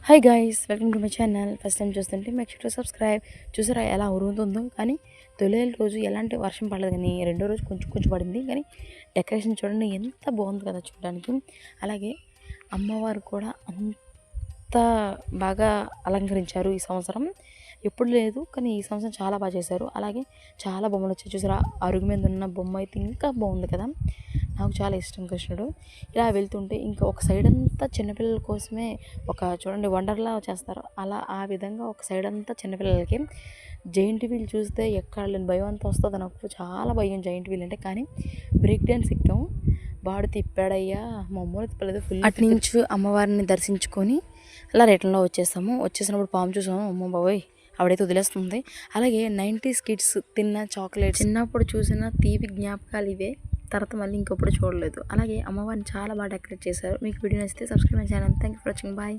Hi guys, welcome to my channel. First time చూస్తుంటే make sure to subscribe. చూసారా ఎలా ఉరుముతుందో. కానీ తొలి రోజు ఎలాంటి వర్షం పడలేదు, కానీ రెండో రోజు కొంచెం కొంచెం పడింది. కానీ డెకరేషన్ చూడండి ఎంత బాగుంది కదా చూడడానికి. అలాగే అమ్మవారు కూడా అంత బాగా అలంకరించారు ఈ సంవత్సరం. ఎప్పుడు లేదు కానీ ఈ సంవత్సరం చాలా బాగా చేశారు. అలాగే చాలా బొమ్మలు వచ్చాయి చూసారా. అరుగు మీద ఉన్న బొమ్మ అయితే ఇంకా బాగుంది కదా. నాకు చాలా ఇష్టం కృష్ణుడు. ఇలా వెళ్తుంటే ఇంకా ఒక సైడ్ అంతా చిన్నపిల్లల కోసమే ఒక చూడండి వండర్లా చేస్తారు. అలా ఆ విధంగా ఒక సైడ్ అంతా చిన్నపిల్లలకి జైంట్ వీల్ చూస్తే ఎక్కడ లేని భయం అంతా వస్తుంది. నాకు చాలా భయం జైంట్ వీల్ అంటే. కానీ బ్రేక్ డ్యాన్స్ ఎక్కాం, వాడు తిప్పాడయ్యా, మామూలు తిప్పలేదు. ఫుల్ అటు నుంచి అమ్మవారిని దర్శించుకొని అలా రిటర్న్లో వచ్చేసినప్పుడు పాము చూసాము. అమ్మ బాబోయ్, ఆవిడైతే వదిలేస్తుంది. అలాగే 90s కిడ్స్ తిన్న చాక్లెట్స్, చిన్నప్పుడు చూసిన తీపి జ్ఞాపకాలు ఇవే. తర్వాత మళ్ళీ ఇంకొప్పుడు చూడలేదు. అలాగే అమ్మవారిని చాలా బాగా డెకరేట్ చేశారు. మీకు వీడియో నచ్చితే subscribe my channel. Thank you for watching. Bye.